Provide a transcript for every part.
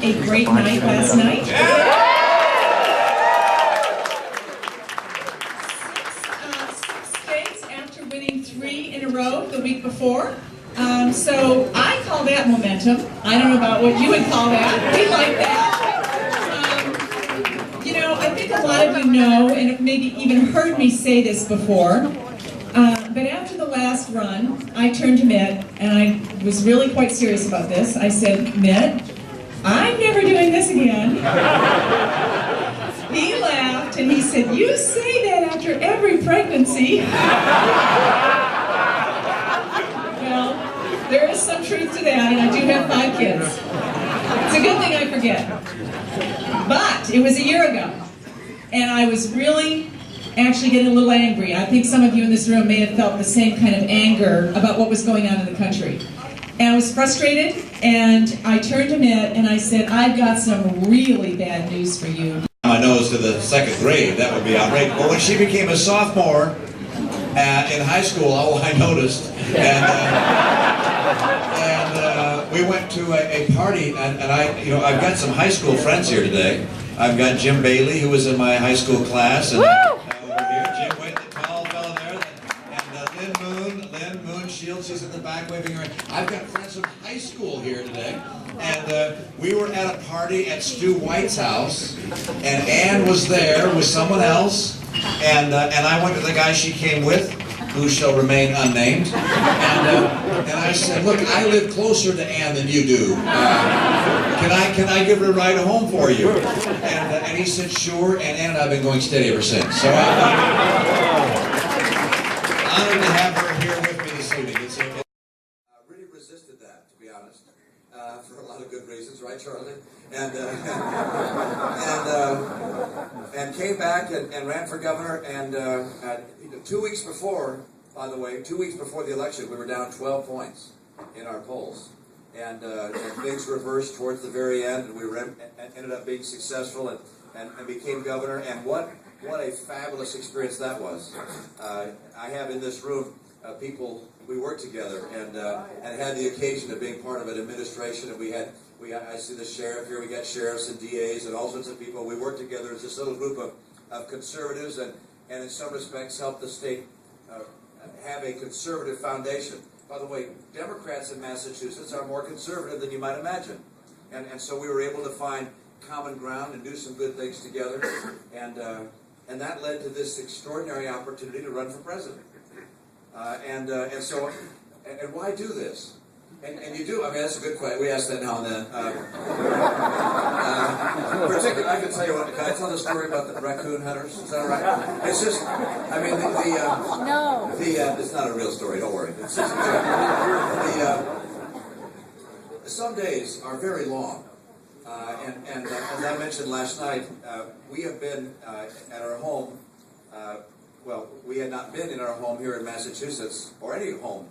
a great night last night. Six days after winning 3 in a row the week before. So I call that momentum. I don't know about what you would call that. We like that. You know, I think a lot of you know, and maybe even heard me say this before, but after the last run, I turned to Mitt, and I was really quite serious about this. I said, Mitt, I'm never doing this again. He laughed, and he said, you say that after every pregnancy. Well, there is some truth to that, and I do have 5 kids. It's a good thing I forget. But it was a year ago, and I was really actually getting a little angry. I think some of you in this room may have felt the same kind of anger about what was going on in the country. And I was frustrated, and I turned to Mitt and I said, I've got some really bad news for you. My nose to the 2nd grade, that would be outrageous. But when she became a sophomore in high school, oh, I noticed. And we went to a party, and I've got some high school friends here today. I've got Jim Bailey, who was in my high school class, and over here, Jim Witt, the tall fellow there, and Lynn Moon Shields, she's in the back waving her hand. I've got friends from high school here today, and we were at a party at Stu White's house, and Ann was there with someone else, and I went to the guy she came with, who shall remain unnamed, and I said, look, I live closer to Ann than you do. Can I give her a ride home for you? And he said, sure, and Ann and I have been going steady ever since. So I'm honored to have her here with me this evening. I really resisted that, to be honest, for a lot of good reasons, right, Charlie? And came back and ran for governor, and 2 weeks before, by the way, 2 weeks before the election, we were down 12 points in our polls. And things reversed towards the very end, and we ended up being successful and became governor. And what a fabulous experience that was. I have in this room people, we worked together and had the occasion of being part of an administration, and I see the sheriff here, we got sheriffs and DAs and all sorts of people. We worked together as this little group of conservatives, and in some respects helped the state have a conservative foundation. By the way, Democrats in Massachusetts are more conservative than you might imagine. And so we were able to find common ground and do some good things together. And that led to this extraordinary opportunity to run for president. And why do this? And you do, I mean, that's a good question. We ask that now and then. Particularly, I can tell you what, can I tell the story about the raccoon hunters? Is that all right? It's just, I mean, no. It's not a real story, don't worry. It's just, some days are very long. And as I mentioned last night, we have been at our home, well, we had not been in our home here in Massachusetts, or any home.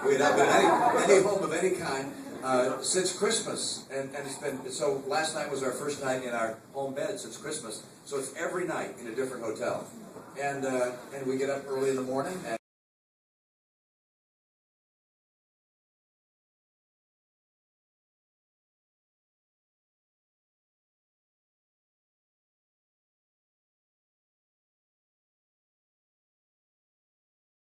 We had not been any home of any kind since Christmas. And it's been, so last night was our first night in our home bed since Christmas. So it's every night in a different hotel. And we get up early in the morning.